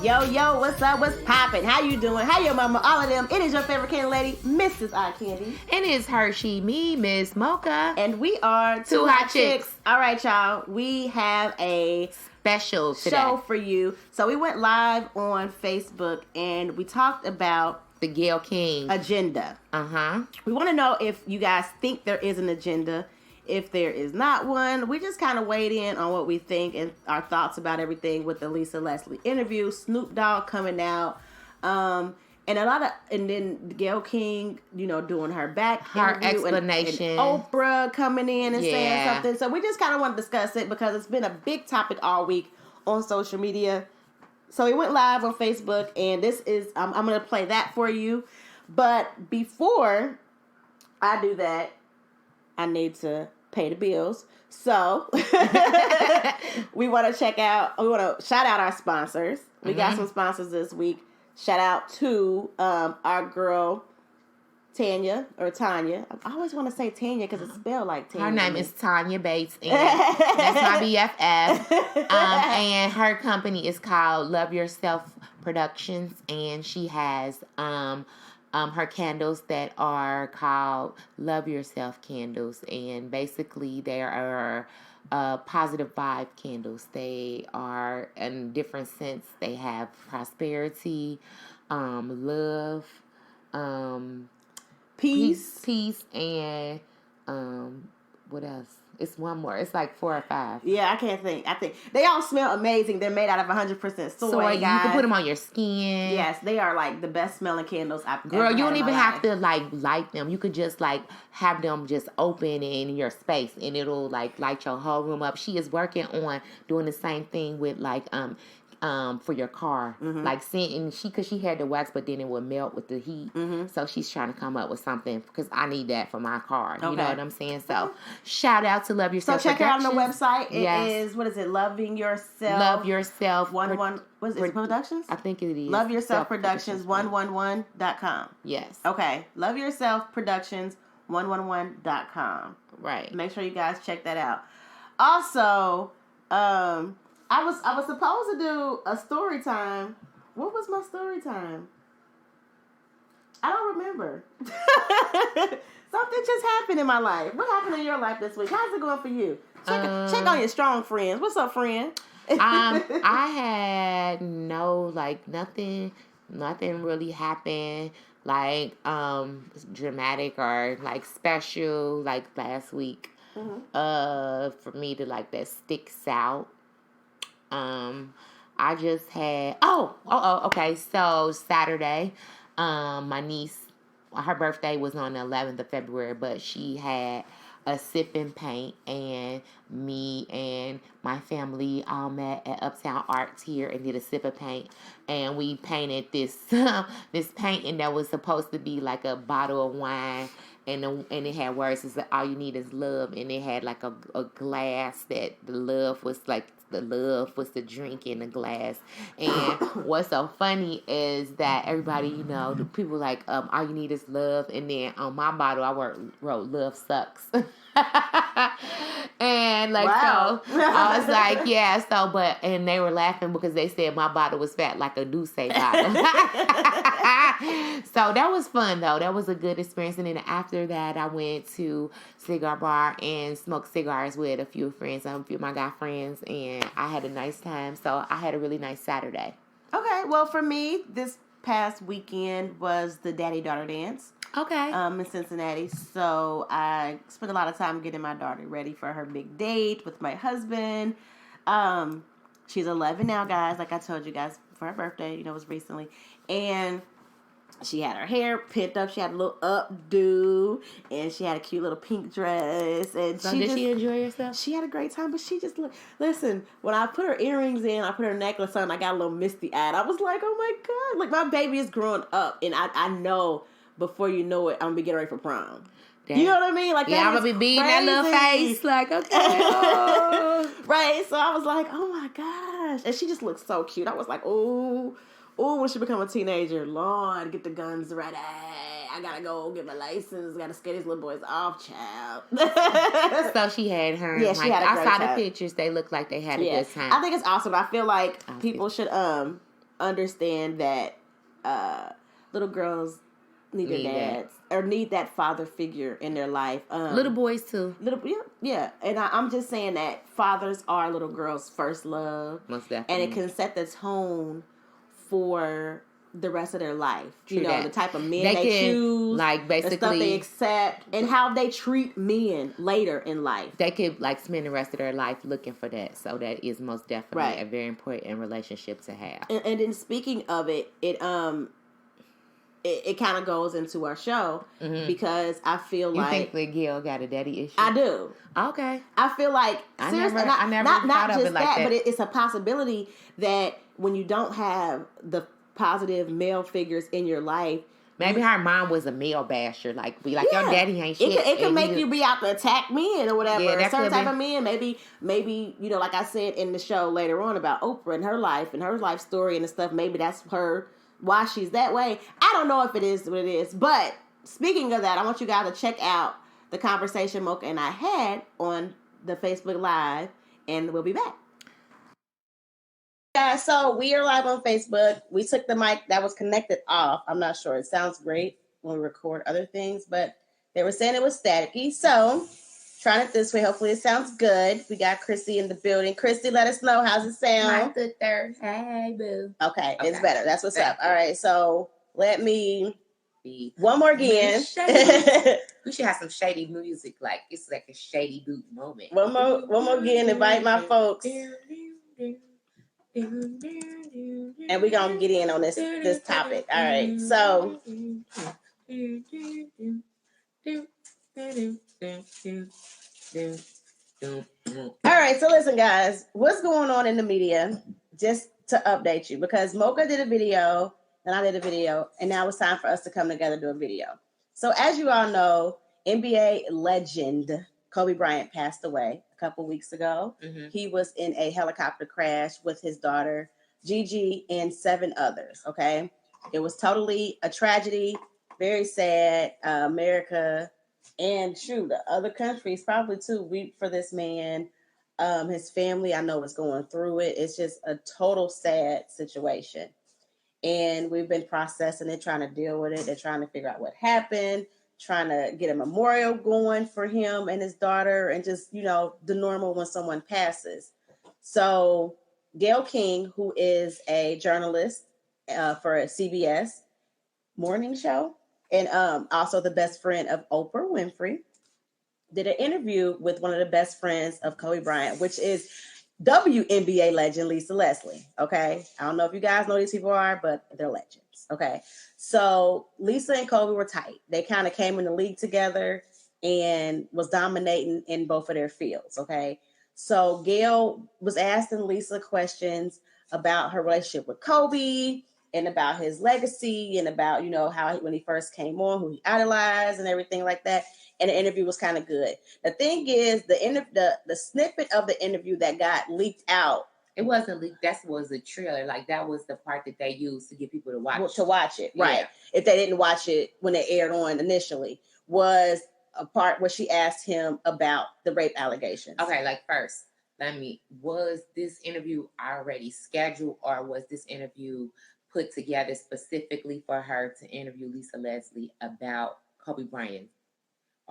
Yo, what's up? What's poppin'? How you doing? How your mama? All of them. It is your favorite candy lady, Mrs. Eye Candy. And it's Hershey, me, Miss Mocha. And we are Two Hot Chicks. All right, y'all. We have a special show for you. So we went live on Facebook and we talked about the Gayle King agenda. Uh-huh. We want to know if you guys think there is an agenda. If there is not one, we just kind of weighed in on what we think and our thoughts about everything with the Lisa Leslie interview, Snoop Dogg coming out, and then Gayle King, doing her explanation, and Oprah coming in and saying something. So we just kind of want to discuss it because it's been a big topic all week on social media. So we went live on Facebook, and this is I'm going to play that for you. But before I do that, I need to pay the bills. So we want to shout out our sponsors. We got some sponsors this week. Shout out to our girl Tanya. I always want to say Tanya because it's spelled like Tanya. Her name is Tanya Bates, and that's my BFF. And her company is called Love Yourself Productions, and she has her candles that are called Love Yourself candles, and basically they are positive vibe candles. They are in different scents. They have prosperity, love, peace, and what else? It's one more. It's like 4 or 5. Yeah, I can't think. I think they all smell amazing. They're made out of 100% soy, guys. You can put them on your skin. Yes, they are like the best smelling candles I've ever Girl, you don't had even in my have life. to light them. You could just have them just open in your space, and it'll light your whole room up. She is working on doing the same thing with for your car, scenting. Because she had the wax, but then it would melt with the heat. So she's trying to come up with something because I need that for my car. Okay. You know what I'm saying? So shout out to Love Yourself. So check her out on the website. It is, what is it? Loving Yourself. Love Yourself. What is it? Productions? I think it is. Love Yourself Productions 111.com. Yes. Okay. Love Yourself Productions 111.com. Right. Make sure you guys check that out. Also, I was supposed to do a story time. What was my story time? I don't remember. Something just happened in my life. What happened in your life this week? How's it going for you? Check on your strong friends. What's up, friend? I had nothing really happened dramatic or special last week. For me to that sticks out. I just had okay. So Saturday, my niece, her birthday was on the 11th of February, but she had a sip and paint, and me and my family all met at Uptown Arts here and did a sip of paint, and we painted this painting that was supposed to be like a bottle of wine. And it had words that said, all you need is love. And it had a glass that the love was the drink in the glass. And what's so funny is that everybody, the people all you need is love. And then on my bottle, I wrote love sucks. And wow. So I was and they were laughing because they said my bottle was fat like a Douce bottle. So that was fun though. That was a good experience. And then after that, I went to cigar bar and smoked cigars with a few friends, a few of my guy friends, and I had a nice time. So I had a really nice Saturday. Okay, well for me, this past weekend was the daddy-daughter dance. Okay. In Cincinnati. So I spent a lot of time getting my daughter ready for her big date with my husband. She's 11 now, guys. Like I told you guys, for her birthday, it was recently. And she had her hair pinned up. She had a little updo. And she had a cute little pink dress. And so did she enjoy herself? She had a great time, but she just looked... Listen, when I put her earrings in, I put her necklace on, I got a little misty-eyed. I was like, oh my God. Like, my baby is growing up. And I know... Before you know it, I'm going to be getting ready for prom. You know what I mean? I'm going to be beating that little face. Okay. Oh. Right. So I was like, oh my gosh. And she just looked so cute. I was like, oh, when she become a teenager, Lord, get the guns ready. I got to go get my license. Got to scare these little boys off, child. So she had her. Yeah, she had a great I saw time. The pictures. They looked like they had a good time. I think it's awesome. I feel like people should... understand that little girls need their dads or need that father figure in their life. Little boys too. Yeah. And I'm just saying that fathers are little girls' first love. Most definitely. And it can set the tone for the rest of their life. True that. The type of men they choose, like basically the stuff they accept, and how they treat men later in life. They could like spend the rest of their life looking for that. So that is most definitely a very important relationship to have. And then speaking of it, it kind of goes into our show because I feel you like... You think that Gayle got a daddy issue? I do. Okay. I feel like... I never thought of it like that. But it's a possibility that when you don't have the positive male figures in your life... Maybe her mom was a male basher. Like your daddy ain't shit. It can make you be out to attack men or whatever. Yeah, certain type of men. Maybe, like I said in the show later on about Oprah and her life story and the stuff. Maybe that's her... why she's that way. I don't know if it is what it is. But speaking of that, I want you guys to check out the conversation Mocha and I had on the Facebook Live, and we'll be back. Guys, so we are live on Facebook. We took the mic that was connected off. I'm not sure. It sounds great when we record other things, but they were saying it was staticky. So trying it this way. Hopefully it sounds good. We got Chrissy in the building. Chrissy, let us know. How's it sound? My third. Hey, boo. Okay, it's better. That's what's up. All right, so let me be one more again. We should have some shady music. Like it's like a shady boot moment. One more again. Invite my folks. And we're gonna get in on this topic. All right, so all right, so listen, guys, what's going on in the media? Just to update you, because Mocha did a video and I did a video, and now it's time for us to come together and do a video. So as you all know, NBA legend Kobe Bryant passed away a couple weeks ago. Mm-hmm. He was in a helicopter crash with his daughter, Gigi, and 7 others, okay? It was totally a tragedy, very sad. America and the other countries probably too weep for this man. His family, I know, is going through it. It's just a total sad situation. And we've been processing it, trying to deal with it. They're trying to figure out what happened, trying to get a memorial going for him and his daughter, and just, the normal when someone passes. So Gayle King, who is a journalist for a CBS morning show, and also the best friend of Oprah Winfrey, did an interview with one of the best friends of Kobe Bryant, which is WNBA legend Lisa Leslie, okay? I don't know if you guys know these people are, but they're legends, okay? So Lisa and Kobe were tight. They kind of came in the league together and was dominating in both of their fields, okay? So Gayle was asking Lisa questions about her relationship with Kobe and about his legacy and about, how when he first came on, who he idolized and everything like that. And the interview was kind of good. The thing is, the snippet of the interview that got leaked out. It wasn't leaked. That was a trailer. Like, that was the part that they used to get people to watch. To watch it, right. Yeah. If they didn't watch it when it aired on initially, was a part where she asked him about the rape allegations. Okay, first, was this interview already scheduled, or was this interview put together specifically for her to interview Lisa Leslie about Kobe Bryant?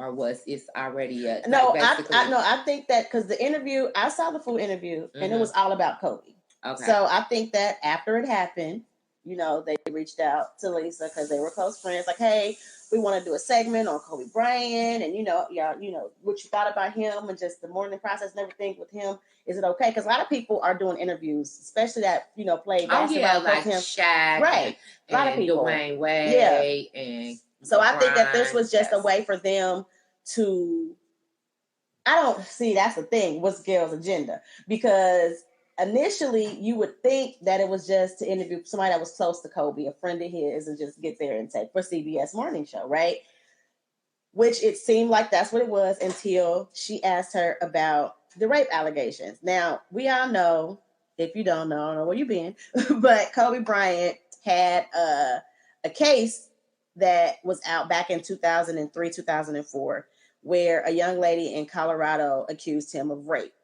Or was it already I think that because the interview, I saw the full interview, and it was all about Kobe. Okay. So I think that after it happened, they reached out to Lisa because they were close friends. Like, hey, we want to do a segment on Kobe Bryant, and what you thought about him, and just the mourning process and everything with him. Is it okay? Because a lot of people are doing interviews, especially that play basketball. Like him. Shaq, right? A lot of people. Dwayne Wade, and. So I think that this was just a way for them to, that's the thing, what's Gayle's agenda? Because initially you would think that it was just to interview somebody that was close to Kobe, a friend of his, and just get there and take for CBS morning show, right? Which it seemed like that's what it was until she asked her about the rape allegations. Now, we all know, if you don't know, I don't know where you've been, but Kobe Bryant had a case that was out back in 2003, 2004, where a young lady in Colorado accused him of rape.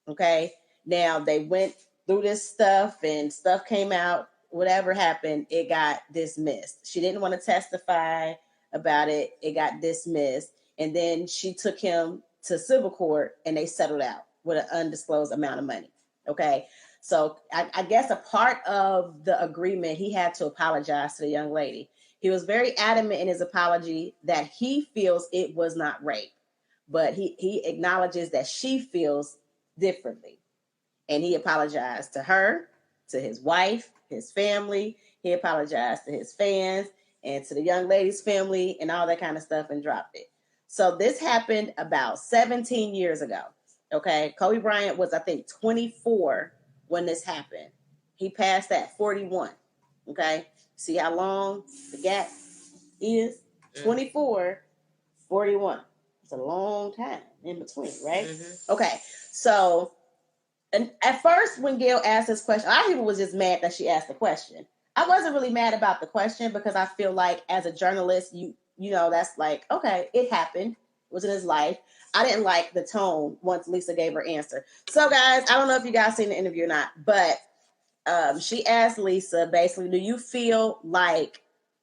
Okay. Now they went through this stuff and stuff came out whatever happened, it got dismissed. She didn't want to testify about it. It got dismissed. And then she took him to civil court and they settled out with an undisclosed amount of money. Okay. So I guess a part of the agreement, he had to apologize to the young lady. He was very adamant in his apology that he feels it was not rape, but he acknowledges that she feels differently. And he apologized to her, to his wife, his family. He apologized to his fans and to the young lady's family and all that kind of stuff and dropped it. So this happened about 17 years ago. Okay. Kobe Bryant was, I think, 24 when this happened. He passed at 41. Okay. See how long the gap is? 24, 41. It's a long time in between, right? Mm-hmm. Okay. So, and at first, when Gayle asked this question, a lot of people was just mad that she asked the question. I wasn't really mad about the question because I feel like as a journalist, you know, that's like, okay, it happened. It was in his life. I didn't like the tone once Lisa gave her answer. So, guys, I don't know if you guys seen the interview or not, but she asked Lisa basically, do you feel like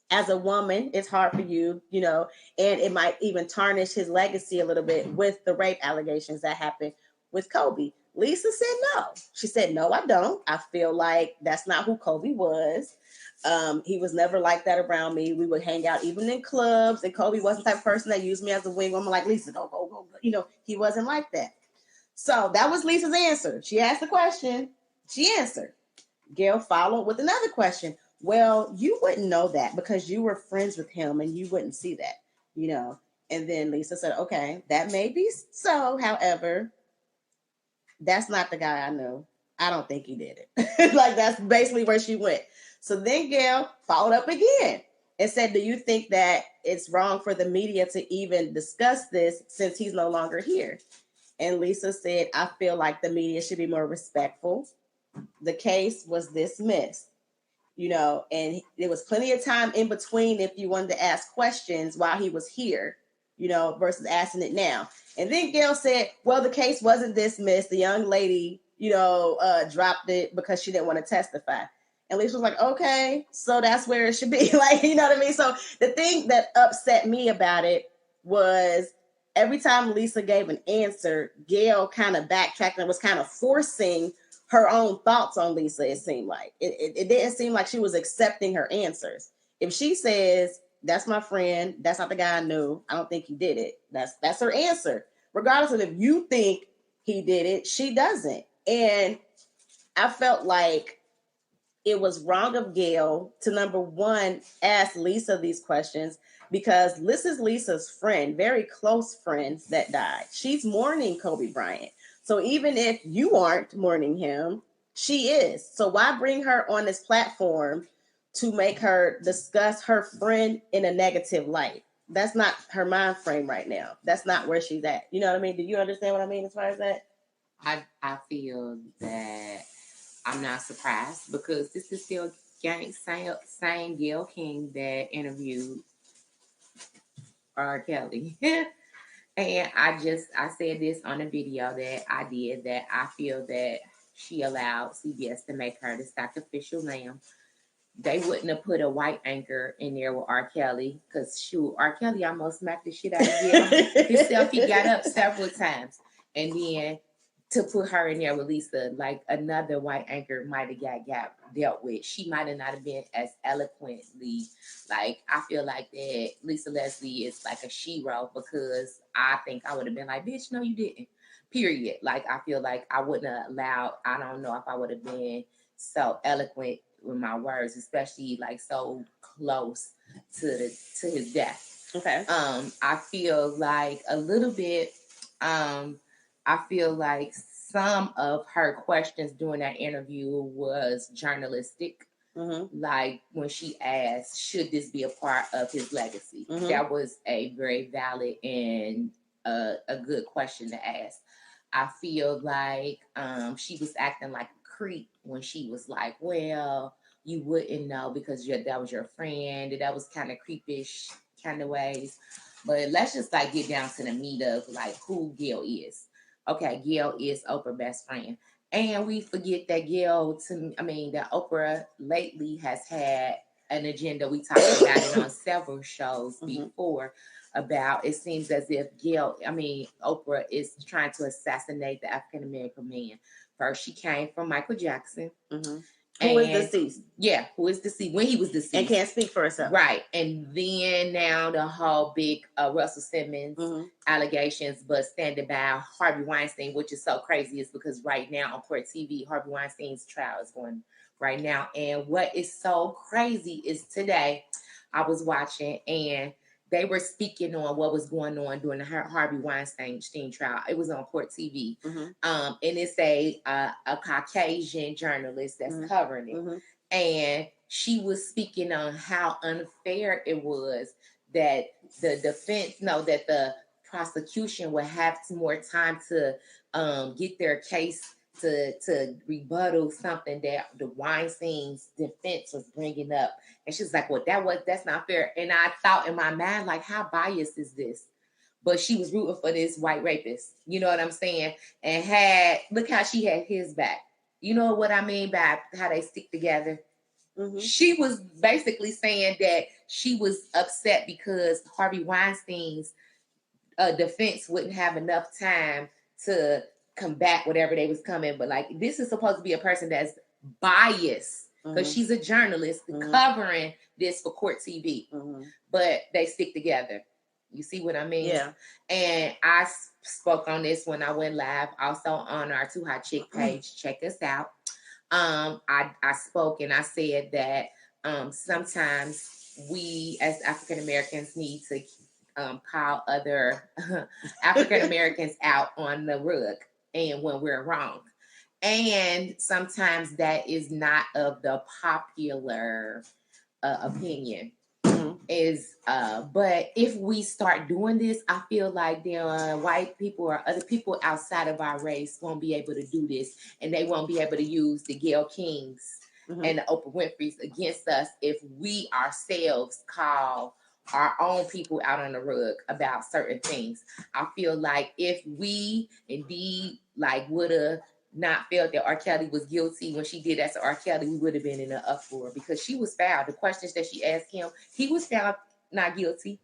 as a woman, it's hard for you, you know, and it might even tarnish his legacy a little bit with the rape allegations that happened with Kobe? Lisa said no. She said, no, I don't. I feel like that's not who Kobe was. He was never like that around me. We would hang out even in clubs, and Kobe wasn't the type of person that used me as a wing woman like, Lisa, go. You know, he wasn't like that. So that was Lisa's answer. She asked the question. She answered. Gayle followed with another question. Well, you wouldn't know that because you were friends with him and you wouldn't see that, you know. And then Lisa said, okay, that may be so. However, that's not the guy I know. I don't think he did it. Like, that's basically where she went. So then Gayle followed up again and said, do you think that it's wrong for the media to even discuss this since he's no longer here? And Lisa said, I feel like the media should be more respectful. The case was dismissed, you know, and there was plenty of time in between if you wanted to ask questions while he was here, you know, versus asking it now. And then Gayle said, well, the case wasn't dismissed. The young lady, you know, dropped it because she didn't want to testify. And Lisa was like, okay, so that's where it should be. Like, you know what I mean? So the thing that upset me about it was every time Lisa gave an answer, Gayle kind of backtracked and was kind of forcing her own thoughts on Lisa. It seemed like it didn't seem like she was accepting her answers. If she says, that's my friend, that's not the guy I knew, I don't think he did it, that's her answer. Regardless of if you think he did it, she doesn't. And I felt like it was wrong of Gayle to, number one, ask Lisa these questions because this is Lisa's friend, very close friend that died. She's mourning Kobe Bryant. So even if you aren't mourning him, she is. So why bring her on this platform to make her discuss her friend in a negative light? That's not her mind frame right now. That's not where she's at. You know what I mean? Do you understand what I mean as far as that? I feel that I'm not surprised because this is still same Gayle King that interviewed R. Kelly. And I said this on a video that I did, that I feel that she allowed CBS to make her the sacrificial lamb. They wouldn't have put a white anchor in there with R. Kelly because shoot, R. Kelly almost smacked the shit out of Gayle himself. He got up several times. And then to put her in there with Lisa, like another white anchor might have got dealt with. She might have not have been as eloquently. Like, I feel like that Lisa Leslie is like a shero because I think I would have been like, bitch, no, you didn't. Period. Like, I feel like I wouldn't have allowed, I don't know if I would have been so eloquent with my words, especially like so close to his death. Okay. I feel like a little bit, I feel like some of her questions during that interview was journalistic. Mm-hmm. Like when she asked, should this be a part of his legacy? Mm-hmm. That was a very valid and a good question to ask. I feel like she was acting like a creep when she was like, well, you wouldn't know because that was your friend. That was kind of creepish kind of ways. But let's just like get down to the meat of like who Gayle is. Okay, Gayle is Oprah's best friend. And we forget that Gayle, that Oprah lately has had an agenda. We talked about it on several shows before about it seems as if Oprah is trying to assassinate the African American man. First, she came from Michael Jackson. Who is deceased? Yeah, who is deceased when he was deceased and can't speak for herself, right? And then now the whole big Russell Simmons allegations, but standing by Harvey Weinstein, which is so crazy, is because right now on court TV, Harvey Weinstein's trial is going right now. And what is so crazy is today I was watching and they were speaking on what was going on during the Harvey Weinstein trial. It was on court TV. And it's a Caucasian journalist that's covering it. And she was speaking on how unfair it was that the defense, that the prosecution would have more time to get their case to rebuttal something that the Weinstein's defense was bringing up. And she's like, well, that's not fair. And I thought in my mind, like, how biased is this? But she was rooting for this white rapist. You know what I'm saying? And look how she had his back. You know what I mean by how they stick together? She was basically saying that she was upset because Harvey Weinstein's defense wouldn't have enough time to combat whatever they was coming. But like, this is supposed to be a person that's biased because she's a journalist covering this for court TV. But they stick together. You see what I mean? Yeah. And I spoke on this when I went live, also on our Too Hot Chick page. Check us out. I spoke and I said that sometimes we as African Americans need to call other African Americans out on the rug and when we're wrong. And sometimes that is not of the popular opinion. But if we start doing this, I feel like white people or other people outside of our race won't be able to do this, and they won't be able to use the Gayle Kings and the Oprah Winfreys against us if we ourselves call our own people out on the rug about certain things. I feel like if we indeed would have not felt that R. Kelly was guilty when she did that to R. Kelly, we would have been in an uproar because she was found. The questions that she asked him, he was found not guilty.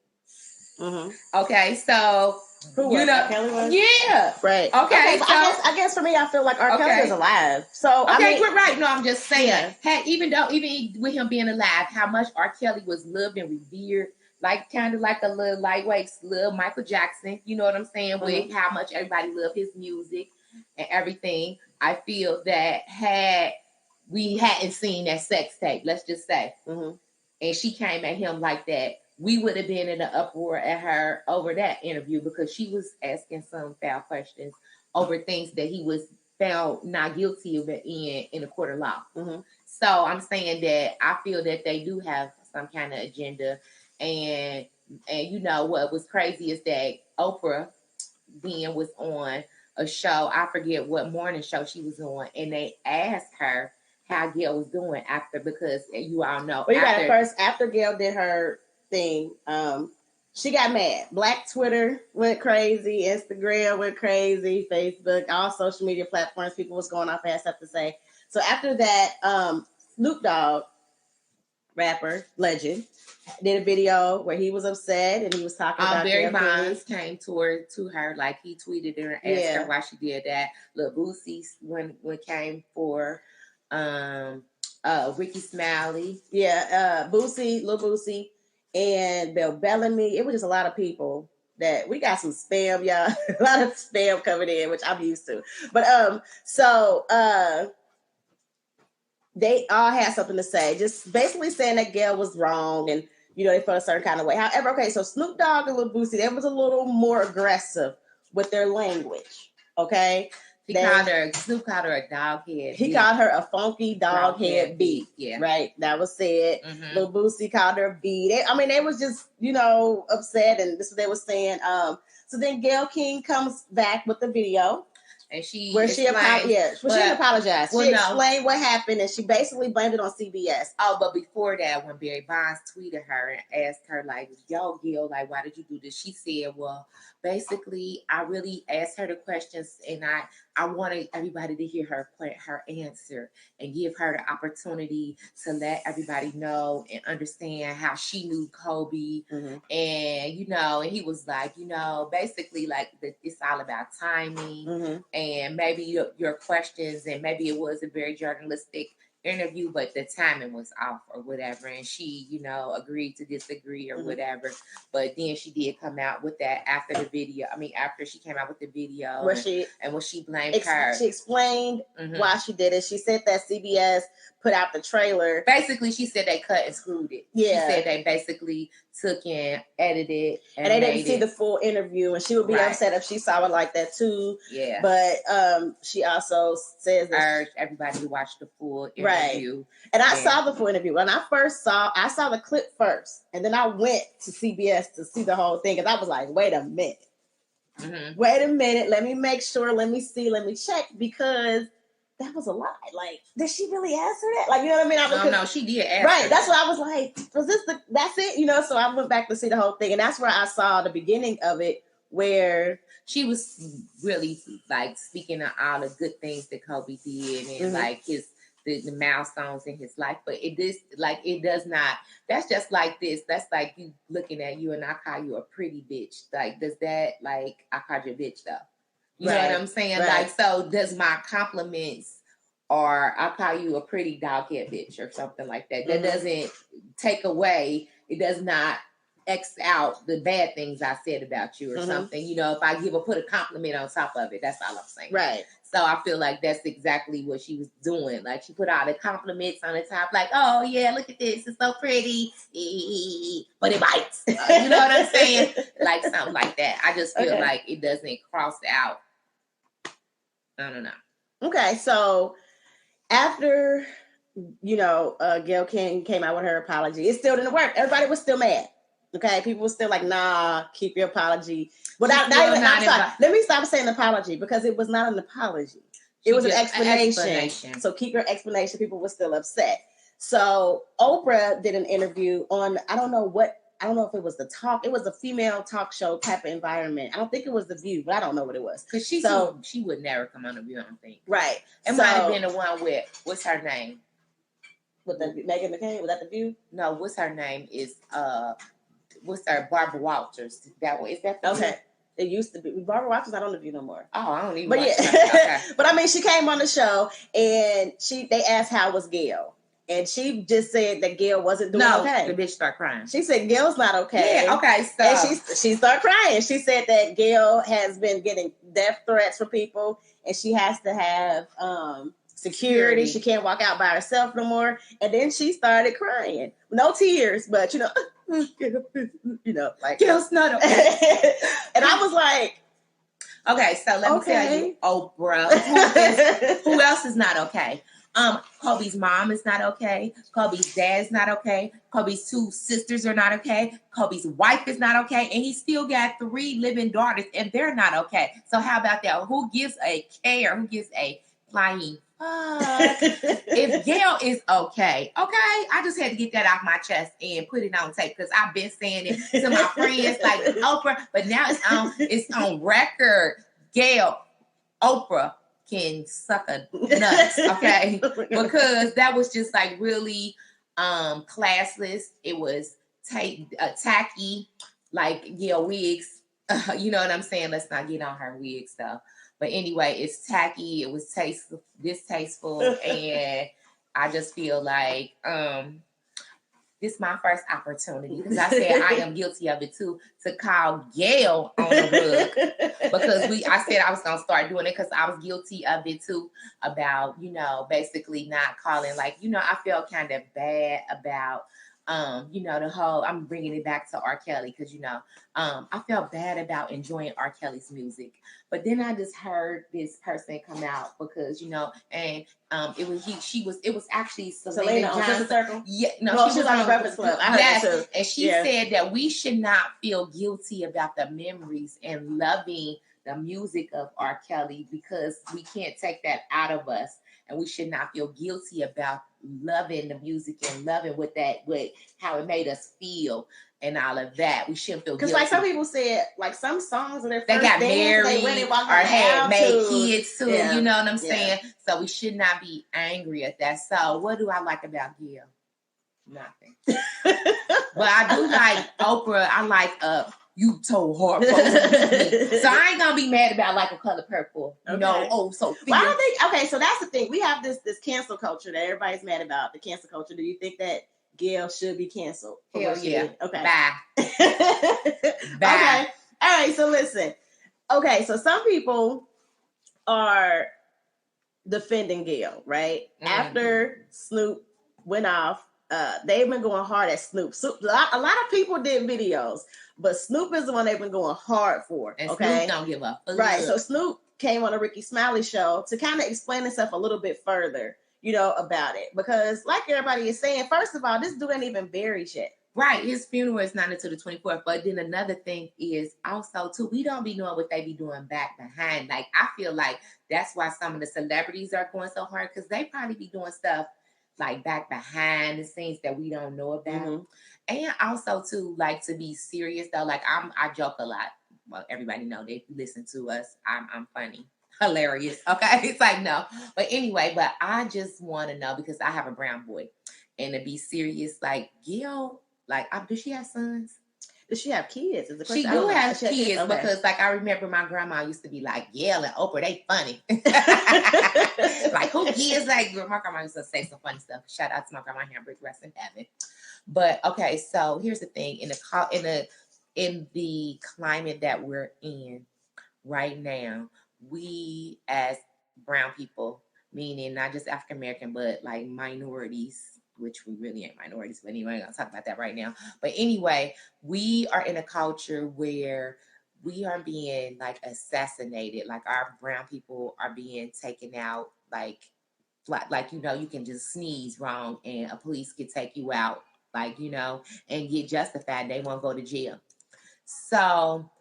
Okay, so who was R. Kelly was? Yeah, right. Okay, so I guess for me, I feel like R. Kelly is alive. So you're right. No, I'm just saying. Even with him being alive, how much R. Kelly was loved and revered. Like kind of like a little lightweight, little Michael Jackson. You know what I'm saying? With how much everybody loved his music and everything. I feel that had we hadn't seen that sex tape, let's just say, and she came at him like that, we would have been in an uproar at her over that interview because she was asking some foul questions over things that he was found not guilty of in a court of law. So I'm saying that I feel that they do have some kind of agenda. And you know what was crazy is that Oprah then was on a show, I forget what morning show she was on, and they asked her how Gayle was doing after, because you all know. Well, you got it first. After Gayle did her thing, she got mad. Black Twitter went crazy, Instagram went crazy, Facebook, all social media platforms, people was going off, had stuff to say. So after that, Snoop Dogg, rapper, legend, did a video where he was upset and he was talking about Barry Bonds came to her, like he tweeted her and asked her why she did that. Lil Boosie when came for Ricky Smiley. Boosie, Lil Boosie, and Bill Bellamy. It was just a lot of people that we got some spam, y'all. A lot of spam coming in, which I'm used to. But they all had something to say, just basically saying that Gayle was wrong and they felt a certain kind of way. However, okay, so Snoop Dogg and Lil Boosie, they was a little more aggressive with their language, okay? Snoop called her a dog head. He called her a funky dog head beat. Yeah. Right, that was said. Lil Boosie called her beat. They was just, upset, and this is what they were saying. So then Gayle King comes back with the video. And she didn't apologize. She explained what happened, and she basically blamed it on CBS. Oh, but before that, when Barry Bonds tweeted her and asked her, like, yo, Gayle, like, why did you do this? She said, well, basically, I really asked her the questions, and I wanted everybody to hear her answer and give her the opportunity to let everybody know and understand how she knew Kobe. Mm-hmm. And, you know, and he was like, you know, basically, like, it's all about timing. Mm-hmm. And maybe your questions, and maybe it was a very journalistic interview, but the timing was off or whatever, and she, you know, agreed to disagree or whatever. But then she did come out with that after the video. I mean, after she came out with the video, when she blamed her, she explained why she did it. She said that CBS put out the trailer. Basically, she said they cut and screwed it. Yeah, she said they basically took and edited, and they didn't see the full interview, and she would be upset if she saw it like that too. Yeah, but she also says that urged everybody to watch the full interview. And I saw the full interview. When I saw the clip first, and then I went to CBS to see the whole thing, because I was like, wait a minute. Mm-hmm. Wait a minute. Let me make sure. Let me see. Let me check, because that was a lie. Like, did she really answer that? Like, you know what I mean? No, she did answer. Right. That's what I was like. That's it? You know, so I went back to see the whole thing. And that's where I saw the beginning of it, where she was really, like, speaking of all the good things that Kobe did, and like the milestones in his life. But it does not, that's just like this. That's like you looking at you and I call you a pretty bitch. Like, does that, like, I called you a bitch though? You know what I'm saying? Right. Like, so does my compliments, or I call you a pretty doghead bitch or something like that, that doesn't take away, it does not X out the bad things I said about you or something. You know, if I put a compliment on top of it, that's all I'm saying. Right. So I feel like that's exactly what she was doing. Like, she put all the compliments on the top, like, oh yeah, look at this, it's so pretty, but it bites. You know what I'm saying? Like, something like that. I just feel like it doesn't cross out. I don't know. Okay, so after, you know, Gayle King came out with her apology, it still didn't work. Everybody was still mad. Okay, people were still like, nah, keep your apology. But I'm sorry. Let me stop saying apology, because it was not an apology. It was an explanation. So keep your explanation. People were still upset. So Oprah did an interview on, I don't know if it was the talk. It was a female talk show type of environment. I don't think it was The View, but I don't know what it was. Because she would never come on The View, I don't think. Right. It might have been the one with, what's her name? With the Meghan McCain? Was that The View? No, what's her name? What's her, Barbara Walters? That one, is that the okay? View? It used to be Barbara Walters. I don't know if you no more. Oh, I don't even. But yeah, but I mean, she came on the show, and they asked how was Gayle, and she just said that Gayle wasn't doing okay. The bitch started crying. She said Gayle's not okay. Yeah, okay. So and she started crying. She said that Gayle has been getting death threats from people, and she has to have security. She can't walk out by herself no more. And then she started crying, no tears, but you know, like Gayle's not okay. And I was like, okay, so let me tell you, Oprah, who else is not okay? Kobe's mom is not okay. Kobe's dad's not okay. Kobe's two sisters are not okay. Kobe's wife is not okay. And he still got 3 living daughters, and they're not okay. So how about that? Who gives a care? Who gives a flying if Gayle is okay, I just had to get that off my chest and put it on tape, because I've been saying it to my friends like Oprah, but now it's on record. Gayle, Oprah can suck a nuts, okay? Because that was just like really classless. It was tacky, like Gayle wigs. You know what I'm saying? Let's not get on her wig stuff. But anyway, it's tacky. It was distasteful, and I just feel like this is my first opportunity, because I said I am guilty of it too, to call Gayle on the rug, because I said I was gonna start doing it because I was guilty of it too, about, you know, basically not calling, like, you know, I felt kind of bad about you know, the whole, I'm bringing it back to R. Kelly, because, you know, I felt bad about enjoying R. Kelly's music. But then I just heard this person come out, because, you know, and it was actually Selena Johnson. Circle? Yeah, no, she was on the Breakfast Club. I heard that too. And she said that we should not feel guilty about the memories and loving the music of R. Kelly, because we can't take that out of us, and we should not feel guilty about loving the music and loving what how it made us feel and all of that. We shouldn't feel guilty. Because like some people said, like some songs in their first they got married or had made kids too. Yeah. You know what I'm saying? So we should not be angry at that. So what do I like about Gayle? Nothing. But I do like Oprah. I like You Told Hard Folks. So I ain't gonna be mad about like A Color Purple. You know, so well, I don't think okay, so that's the thing. We have this cancel culture that everybody's mad about, the cancel culture. Do you think that Gayle should be canceled? Hell yeah. Okay. Bye. Bye. Okay. All right, so listen. Okay, so some people are defending Gayle, right? Mm-hmm. After Snoop went off, they've been going hard at Snoop. A lot of people did videos, but Snoop is the one they've been going hard for. And Snoop don't give up. Right. So Snoop came on a Ricky Smiley show to kind of explain himself a little bit further, about it. Because like everybody is saying, first of all, this dude ain't even buried yet. Right. His funeral is not until the 24th. But then another thing is also, too, we don't be knowing what they be doing back behind. Like, I feel like that's why some of the celebrities are going so hard, because they probably be doing stuff like back behind the scenes that we don't know about. Mm-hmm. And also too, like, to be serious though, like I joke a lot. Well, everybody know they listen to us. I'm funny, hilarious. Okay. It's like, no, but anyway, but I just want to know, because I have a brown boy, and to be serious, like Gayle, like, does she have sons? Does she have kids? Is the question? She do have kids, okay. Because like I remember my grandma used to be like, Gayle and Oprah, they funny. Like, who gives? Like, my grandma used to say some funny stuff. Shout out to my grandma Hamburg, rest in heaven. But okay, so here's the thing: in the climate that we're in right now, we as brown people, meaning not just African American, but like minorities, which we really ain't minorities, but anyway, I'm gonna talk about that right now. But anyway, we are in a culture where we are being like assassinated. Like, our brown people are being taken out, like you can just sneeze wrong and a police could take you out, like, and get justified. They won't go to jail. So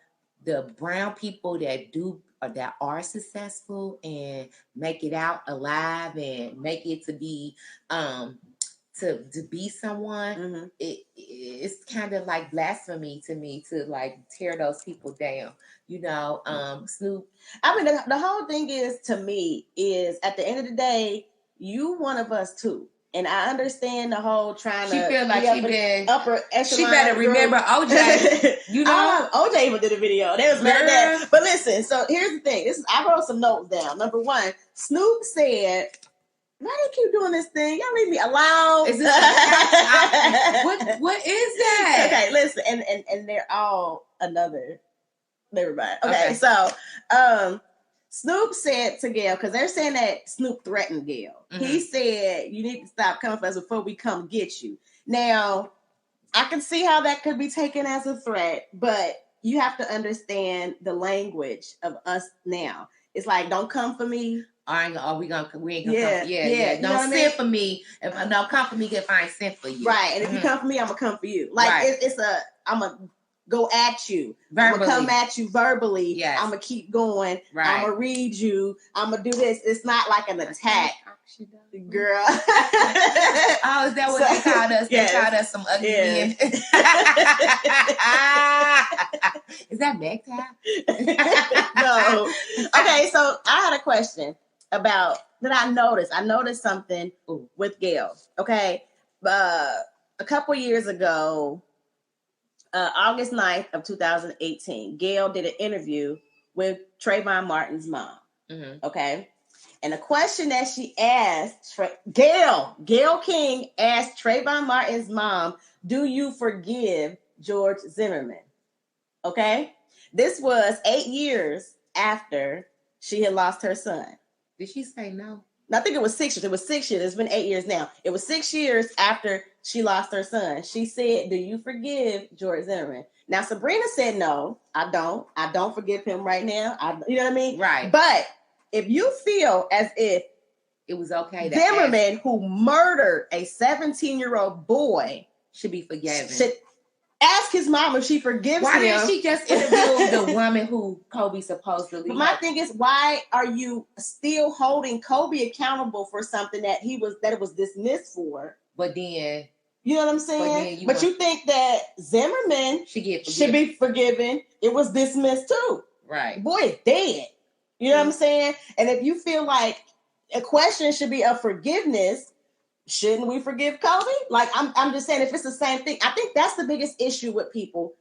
the brown people that are successful and make it out alive and make it to be to be someone, mm-hmm. It's kind of like blasphemy to me to like tear those people down. Snoop. I mean, the whole thing is, to me, is at the end of the day, you one of us too. And I understand the whole trying she to feel like she been upper echelon. She better remember OJ. OJ even did a video. They was mad at that. But listen, so here's the thing. I wrote some notes down. Number one, Snoop said, why do you keep doing this thing? Y'all leave me alone. Is this what is that? Okay, listen, and they're all another. Never mind. Okay, so Snoop said to Gayle, because they're saying that Snoop threatened Gayle. Mm-hmm. He said, you need to stop coming for us before we come get you. Now, I can see how that could be taken as a threat, but you have to understand the language of us now. It's like, don't come for me. We ain't gonna come. Yeah. Don't send for me. Don't come for me if I ain't sent for you. Right. And if you come for me, I'm gonna come for you. Like, right. I'm gonna go at you. Verbally. I'm gonna come at you verbally. Yes. I'm gonna keep going. Right. I'm gonna read you. I'm gonna do this. It's not like an attack. Girl. Oh, is that what they called us? Yes. They called us some ugly men. Is that neck tap? No. Okay, so I had a question about that I noticed. I noticed something with Gayle. Okay. A couple years ago, August 9th of 2018, Gayle did an interview with Trayvon Martin's mom. Mm-hmm. Okay. And the question that she asked, Gayle King asked Trayvon Martin's mom, do you forgive George Zimmerman? Okay. This was 8 years after she had lost her son. Did she say no? I think it was 6 years. It was 6 years. It's been 8 years now. It was 6 years after she lost her son. She said, do you forgive George Zimmerman? Now, Sabrina said, no, I don't. I don't forgive him right now. You know what I mean? Right. But if you feel as if it was okay, Zimmerman, who murdered a 17-year-old boy, should be forgiven. Ask his mom if she forgives him. Why didn't she just interview the woman who Kobe supposedly? But my thing is, why are you still holding Kobe accountable for something that it was dismissed for? But then, you know what I'm saying? But you think that Zimmerman should be forgiven? It was dismissed too. Right. Boy, it's dead. You know what I'm saying? And if you feel like a question should be of forgiveness, shouldn't we forgive Kobe? Like, I'm just saying, if it's the same thing, I think that's the biggest issue with people.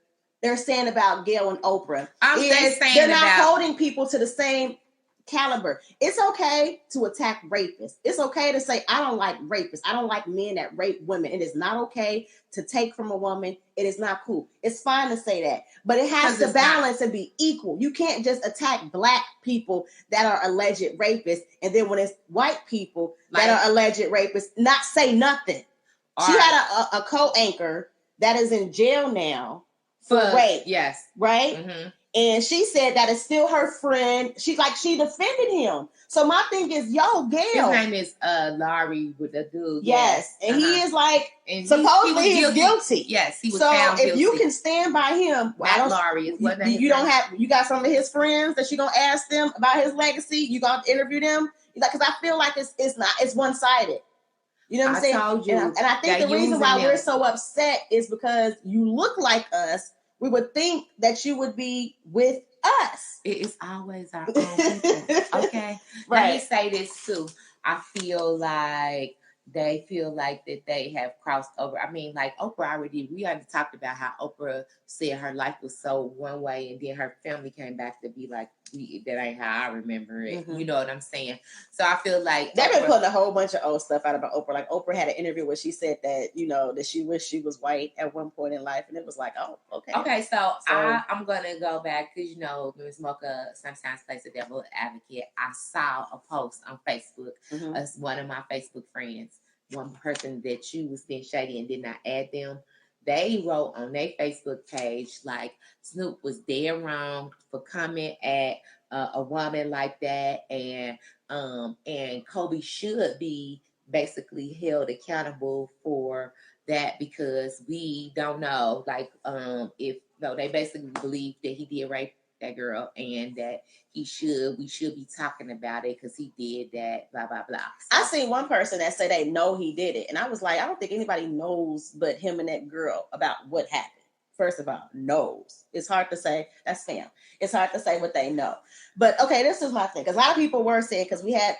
They're saying about Gayle and Oprah. They're not holding people to the same caliber. It's okay to attack rapists. It's okay to say, I don't like rapists. I don't like men that rape women. It is not okay to take from a woman. It is not cool. It's fine to say that. But it has to balance and be equal. You can't just attack black people that are alleged rapists, and then when it's white people that are alleged rapists, not say nothing. She had a co-anchor that is in jail now for rape. Yes. Right? Mm-hmm. And she said that it's still her friend. She defended him. So my thing is, Gayle. His name is Larry with the dude. Yes. And he is supposedly he's guilty. Yes, he was found guilty. So if you can stand by him, Larry is what you got some of his friends that you gonna ask them about his legacy. You gonna interview them? Because I feel like it's one-sided. You know what I'm saying? Told you and I think the reason why we're so upset is because you look like us. We would think that you would be with us. It is always our own people. Okay. Right. Let me say this too. I feel like they feel like that they have crossed over. I mean, like Oprah we already talked about how Oprah said her life was so one way, and then her family came back to be like, that ain't how I remember it. Mm-hmm. You know what I'm saying? So I feel like they've been putting a whole bunch of old stuff out about Oprah. Like Oprah had an interview where she said that, that she wished she was white at one point in life, and it was like, oh, okay. Okay, so I'm gonna go back because Ms. Mocha sometimes plays the devil advocate. I saw a post on Facebook as one of my Facebook friends, one person that you was being shady and did not add them. They wrote on their Facebook page like Snoop was dead wrong for coming at a woman like that, and Kobe should be basically held accountable for that because we don't know, like if they basically believe that he did rape that girl and that we should be talking about it because he did that, blah blah blah. So, I seen one person that said they know he did it, and I was like, I don't think anybody knows but him and that girl about what happened. First of all, knows. It's hard to say. That's Sam. It's hard to say what they know. But okay, this is my thing, because a lot of people were saying, because we had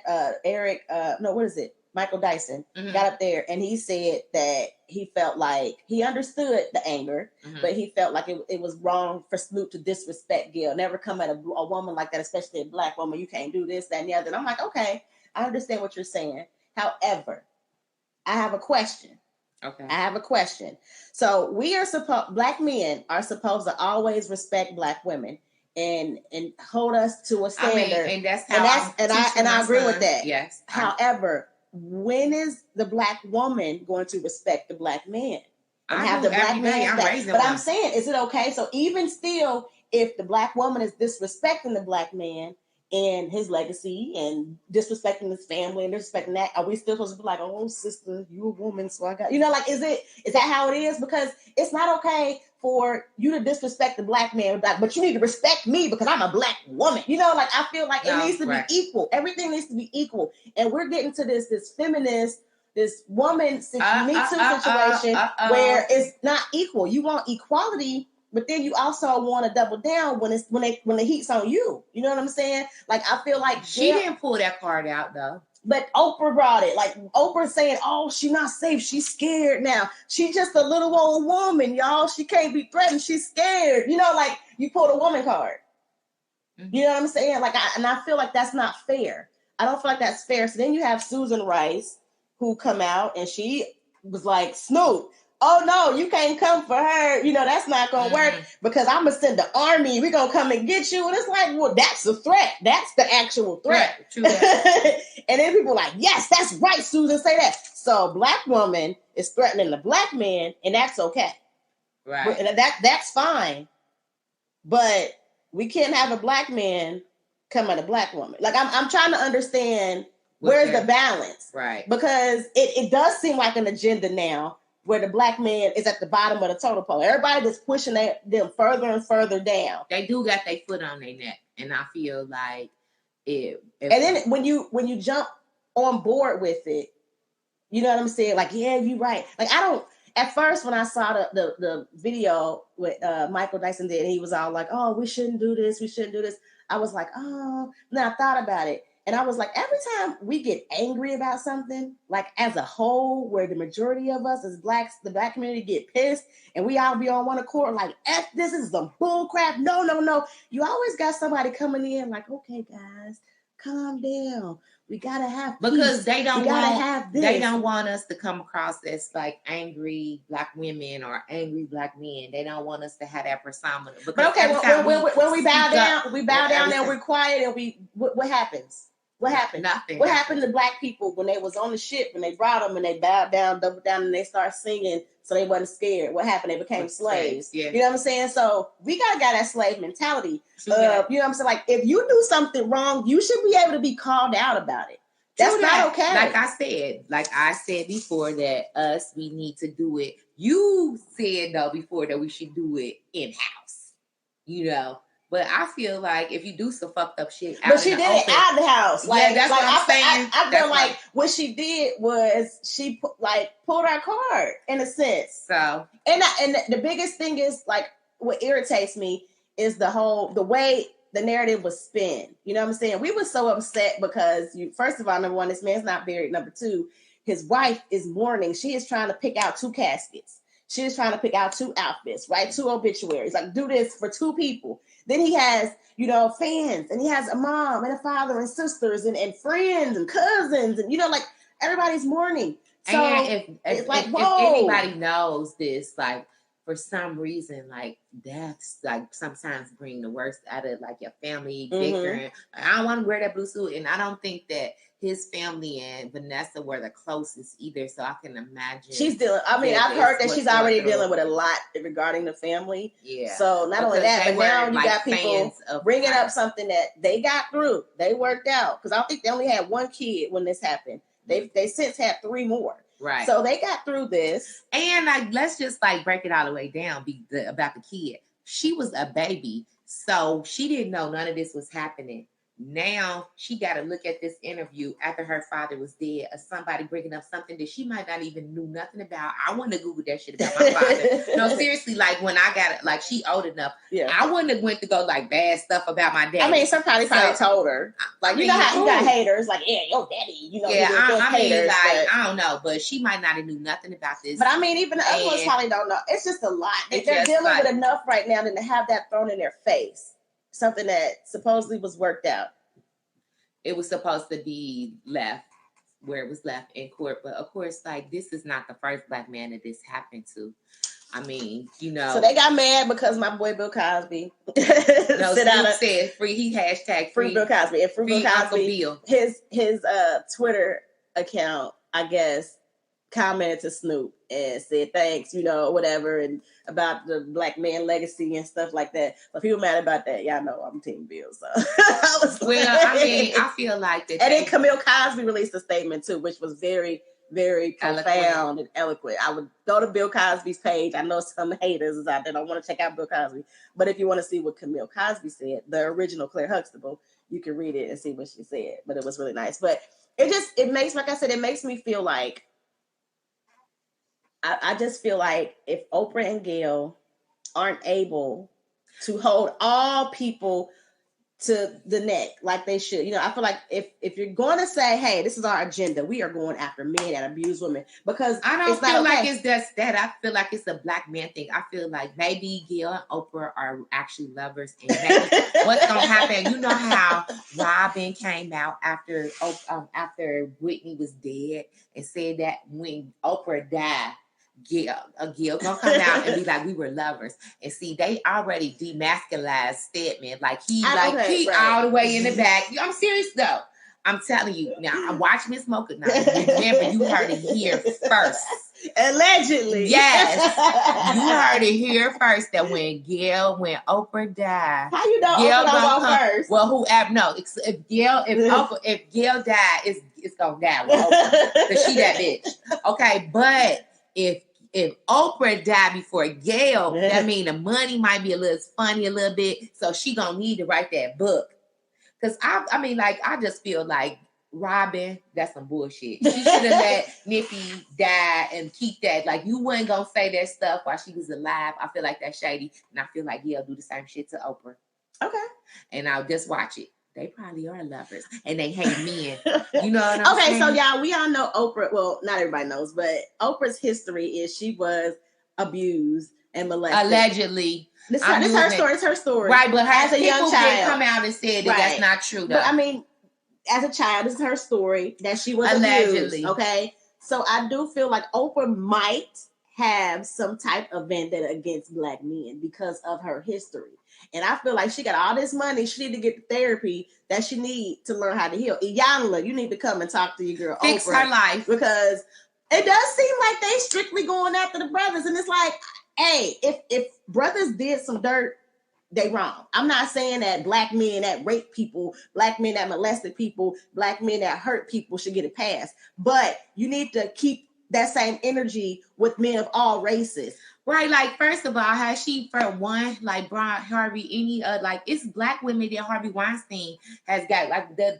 Michael Dyson got up there and he said that he felt like he understood the anger, but he felt like it was wrong for Snoop to disrespect Gayle. Never come at a woman like that, especially a black woman. You can't do this, that, and the other. And I'm like, okay, I understand what you're saying. However, I have a question. Okay. I have a question. So black men are supposed to always respect black women and hold us to a standard. And I agree with that. Yes. However, when is the black woman going to respect the black man? And have the black man? I'm saying, is it okay? So even still, if the black woman is disrespecting the black man and his legacy and disrespecting his family and disrespecting that, are we still supposed to be like, oh sister, you a woman, so I got, is that how it is? Because it's not okay for you to disrespect the black man, but you need to respect me because I'm a black woman. I feel like it needs to be equal. Everything needs to be equal. And we're getting to this feminist, this woman Me Too situation where it's not equal. You want equality, but then you also want to double down when the heat's on you. You know what I'm saying? Like, I feel like she didn't pull that card out though. But Oprah brought it. Like, Oprah saying, oh, she's not safe. She's scared now. She's just a little old woman, y'all. She can't be threatened. She's scared. You pulled a woman card. Mm-hmm. You know what I'm saying? I feel like that's not fair. I don't feel like that's fair. So then you have Susan Rice, who come out, and she was like, Snoop, oh, no, you can't come for her. That's not going to work because I'm going to send the army. We're going to come and get you. And it's like, well, that's a threat. That's the actual threat. Right, true that. And then people are like, yes, that's right, Susan, say that. So a black woman is threatening the black man, and that's okay. Right. That's fine. But we can't have a black man come at a black woman. Like, I'm trying to understand where's the balance. Right. Because it does seem like an agenda now where the black man is at the bottom of the totem pole. Everybody just pushing them further and further down. They do got their foot on their neck, and I feel like it. And then when you jump on board with it, you know what I'm saying? Like, yeah, you're right. Like, I don't. At first, when I saw the video with Michael Dyson did, and he was all like, "Oh, we shouldn't do this. We shouldn't do this." I was like, "Oh." Then I thought about it, and I was like, every time we get angry about something, like as a whole, where the majority of us as blacks, the black community get pissed, and we all be on one accord, like, "F this is some bull crap." No, no, no. You always got somebody coming in like, "Okay, guys, calm down. We gotta have peace. Because they don't want us to come across as like angry black women or angry black men. They don't want us to have that persona. But okay, when we bow down and we're quiet and what happens? What happened? Nothing. What happened to black people when they was on the ship, when they brought them and they bowed down, doubled down, and they started singing so they wasn't scared? What happened? They became slaves. Yeah. You know what I'm saying? So we got that slave mentality. You know what I'm saying? Like, if you do something wrong, you should be able to be called out about it. That's not okay. Like I said before, that we need to do it. You said though before that we should do it in house, you know. But I feel like if you do some fucked up shit, but she did it out the house. Like, that's what I'm saying. I feel like what she did was she pulled our card in a sense. So and the biggest thing is, like, what irritates me is the way the narrative was spin. You know what I'm saying? We were so upset because first of all, number one, this man's not buried. Number two, his wife is mourning. She is trying to pick out 2 caskets. She is trying to pick out 2 outfits, right? 2 obituaries. Like, do this for 2 people. Then he has, fans, and he has a mom and a father and sisters and friends and cousins, and like, everybody's mourning. So and if anybody knows this, like, for some reason, like, deaths, like, sometimes bring the worst out of, like, your family bickering. I don't want to wear that blue suit, and I don't think that his family and Vanessa were the closest either, so I can imagine. She's dealing, I've heard that she's already dealing with a lot regarding the family. Yeah. So not only that, but now you got people bringing up something that they got through. They worked out. Because I think they only had 1 kid when this happened. They since had 3 more. Right. So they got through this. And let's just break it all the way down about the kid. She was a baby, so she didn't know none of this was happening. Now she got to look at this interview after her father was dead, or somebody bringing up something that she might not even knew nothing about. I wouldn't have Googled that shit about my father. No, seriously, like, when I got it, like, she old enough, I wouldn't have went to go like bad stuff about my dad. I mean, somebody probably told her, like, you know how you got haters, like, yeah, your daddy, haters, I don't know, but she might not have knew nothing about this. But I mean, even the other ones probably don't know. It's just a lot. They're dealing with enough right now than to have that thrown in their face. Something that supposedly was worked out. It was supposed to be left where it was left in court. But of course, like, this is not the first black man that this happened to. I mean, So they got mad because my boy Bill Cosby said free. He hashtag free Bill Cosby. And free Bill Cosby, Bill. his Twitter account, I guess, commented to Snoop and said thanks, whatever, and about the black man legacy and stuff like that. But people mad about that. Y'all know I'm Team Bill, so I feel like that. And then Camille Cosby released a statement too, which was very, very profound and eloquent. I would go to Bill Cosby's page. I know some haters is out there don't want to check out Bill Cosby, but if you want to see what Camille Cosby said, the original Claire Huxtable, you can read it and see what she said. But it was really nice. But it makes me feel like, I just feel like if Oprah and Gayle aren't able to hold all people to the neck like they should, I feel like if you're going to say, hey, this is our agenda, we are going after men that abuse women, because I don't feel like it's just that. I feel like it's a black man thing. I feel like maybe Gayle and Oprah are actually lovers, and maybe what's gonna happen? You know how Robin came out after Whitney was dead and said that when Oprah died, Gayle gonna come out and be like, we were lovers. And see, they already demasculized Stedman. Like, he all the way in the back. I'm serious though. I'm telling you. Now, I watch Miss Mocha now. Remember, you heard it here first. Allegedly. Yes. You heard it here first that when Oprah died. How you know Oprah don't go first? Well, if Gayle died, it's gonna die with Oprah. Because she that bitch. Okay, but if if Oprah died before Gayle, that mean the money might be a little funny a little bit. So she gonna need to write that book. Cause I just feel like Robin, that's some bullshit. She should have let Nippy die and keep that. Like, you wasn't gonna say that stuff while she was alive. I feel like that's shady, and I feel like Gayle do the same shit to Oprah. Okay. And I'll just watch it. They probably are lovers, and they hate men. You know what I'm saying? Okay, so y'all, we all know Oprah. Well, not everybody knows, but Oprah's history is she was abused and molested. Allegedly. This is her story. It's her story. Right, but as a young child, come out and said that that's not true, though. But I mean, as a child, this is her story that she was allegedly abused. Okay, so I do feel like Oprah might have some type of vendetta against Black men because of her history. And I feel like she got all this money. She need to get the therapy that she need to learn how to heal. Iyanla, you need to come and talk to your girl Fix Oprah. Her life. Because it does seem like they strictly going after the brothers. And it's like, hey, if brothers did some dirt, they wrong. I'm not saying that Black men that rape people, Black men that molested people, Black men that hurt people should get a pass. But you need to keep that same energy with men of all races. Right, like, first of all, has she, for one, like, brought Harvey any, like, it's Black women that Harvey Weinstein has got, like, the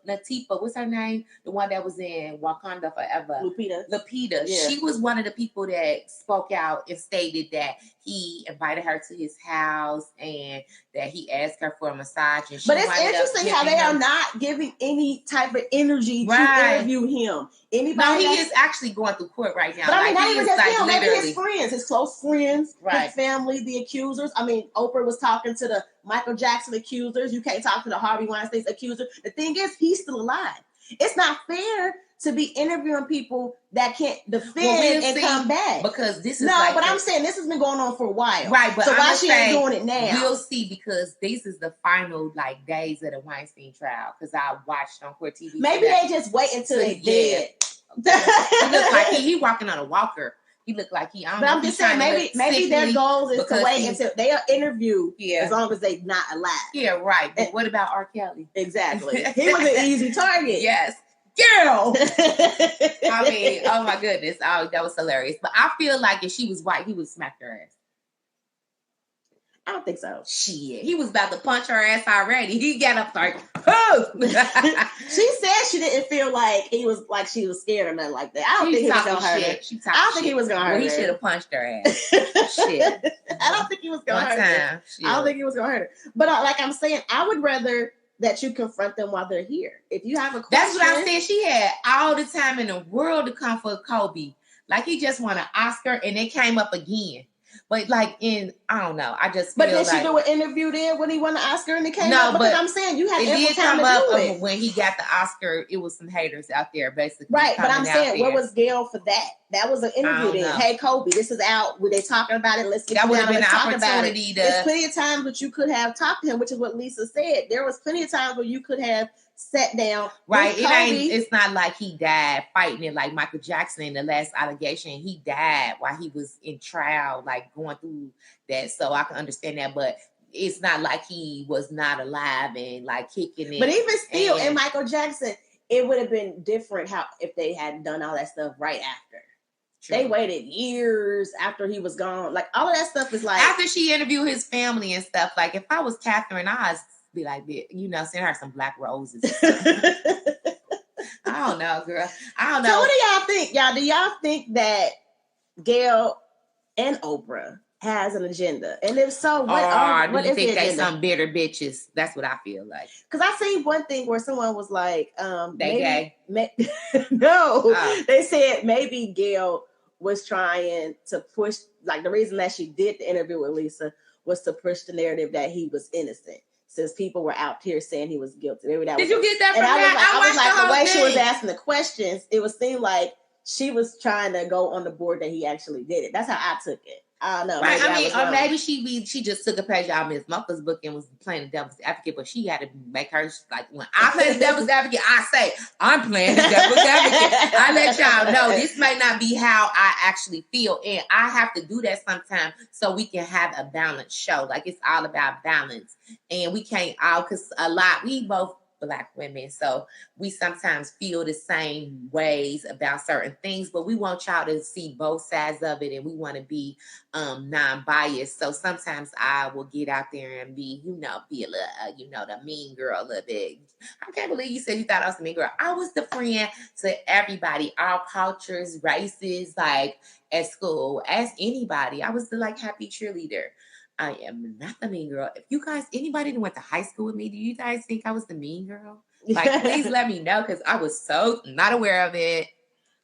Latifah, what's her name? The one that was in Wakanda Forever. Lupita. Yeah. She was one of the people that spoke out and stated that he invited her to his house and that he asked her for a massage. And she but it's interesting how they are not giving any type of energy to interview him. No, he is actually going through court right now. But I mean, not even just him, maybe his friends, his close friends, right. His family, the accusers. I mean, Oprah was talking to the Michael Jackson accusers. You can't talk to the Harvey Weinstein accuser. The thing is, he's still alive. It's not fair to be interviewing people that can't defend and come back. Because this is but I'm saying this has been going on for a while. Right, but so why she ain't doing it now? We'll see, because this is the final days of the Weinstein trial. Because I watched on Court TV. Maybe they just wait until they're dead. He looks like he walking on a walker. He looked like he. But I'm just saying, maybe their goals is to wait until they are interviewed. Yeah. As long as they're not alive. Yeah, right. But what about R. Kelly? Exactly. He was an easy target. Yes. Girl. I mean, oh my goodness. Oh, that was hilarious. But I feel like if she was white, he would smack her ass. I don't think so. Shit. He was about to punch her ass already. He got up like, oh. She said she didn't feel like he was like she was scared or nothing like that. I don't think he was gonna hurt her. I don't think he was gonna hurt her. He should have punched her ass. Shit. I don't think he was gonna hurt her. I don't think he was gonna hurt her. But like I'm saying, I would rather that you confront them while they're here. If you have a question. That's what I said. She had all the time in the world to come for Kobe. Like, he just won an Oscar and it came up again. But I don't know. I just feel. But did she do an interview there when he won the Oscar and it came up? Because I'm saying you had it did come up when he got the Oscar. It was some haters out there, basically. Right, but I'm saying, where was Gayle for that? That was an interview then. Hey, Kobe, this is out. Were they talking about it? Let's get that down would have been and an talk about it. opportunity. There's plenty of times that you could have talked to him, which is what Lisa said. There was plenty of times where you could have sat down. Right. It's not like he died fighting it like Michael Jackson in the last allegation. He died while he was in trial, like going through that. So I can understand that. But it's not like he was not alive and like kicking it. But even still, in Michael Jackson, it would have been different if they had done all that stuff right after. True. They waited years after he was gone. Like, all of that stuff is like... After she interviewed his family and stuff, like, if I was Catherine, I'd be like, send her some black roses. I don't know, girl. I don't know. So what do y'all think? Do y'all think that Gayle and Oprah has an agenda? And if so, what do you think the they some bitter bitches? That's what I feel like. Because I seen one thing where someone was like, they gay? No. They said maybe Gayle was trying to push, like, the reason that she did the interview with Lisa was to push the narrative that he was innocent. Since people were out here saying he was guilty. Did you get that from that? I was like, the way she was asking the questions, it was seemed like she was trying to go on the board that he actually did it. That's how I took it. I don't know. Right. Maybe she just took a page out of Miss Muffler's book and was playing the devil's advocate, but she had to make her, like, when I play the devil's advocate, I say, I'm playing the devil's advocate. I let y'all know this may not be how I actually feel. And I have to do that sometimes so we can have a balanced show. Like, it's all about balance. And we can't all, because we both Black women. So we sometimes feel the same ways about certain things, but we want y'all to see both sides of it, and we want to be non-biased. So sometimes I will get out there and be a little, the mean girl a little bit. I can't believe you said you thought I was the mean girl. I was the friend to everybody, all cultures, races, like at school, as anybody. I was the happy cheerleader. I am not the mean girl. If you guys, anybody that went to high school with me, do you guys think I was the mean girl? Please let me know, because I was so not aware of it.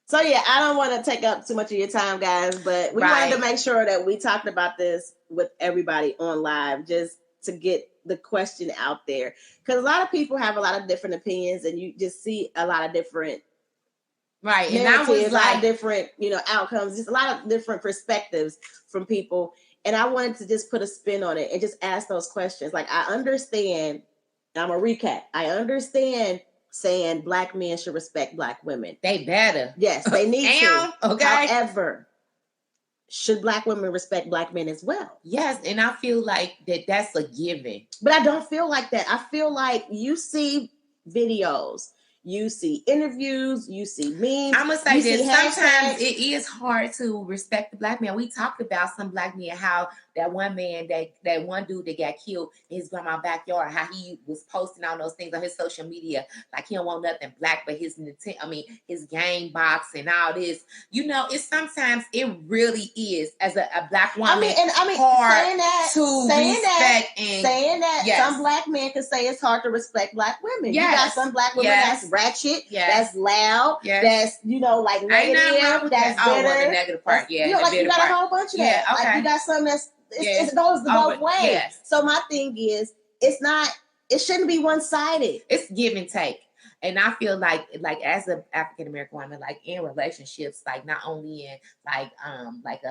So yeah, I don't want to take up too much of your time, guys, but we wanted to make sure that we talked about this with everybody on live, just to get the question out there. Because a lot of people have a lot of different opinions, and you just see a lot of different narratives, and I was a lot of different, outcomes, just a lot of different perspectives from people. And I wanted to just put a spin on it and just ask those questions. Like, I understand, I'm a recap. I understand saying Black men should respect Black women. They better. Yes, they need to. Okay. However, should Black women respect Black men as well? Yes, and I feel like that's a given. But I don't feel like that. I feel like you see videos, you see interviews, you see memes. I'm going to say this. Sometimes it is hard to respect the Black man. We talked about some Black men, how that one man, that one dude that got killed in his grandma's backyard, how he was posting all those things on his social media, like he don't want nothing Black but his game box and all this. It's sometimes it really is, as a Black woman, hard to respect. Saying that some Black men can say it's hard to respect Black women. Yes. You got some Black women that's ratchet, that's loud, that's negative, that's bitter. The negative part, you got a whole bunch of that. Okay. Like you got some that's it goes the both ways. Yes. So my thing is, it shouldn't be one-sided. It's give and take. And I feel like as an African American woman, in relationships, not only in a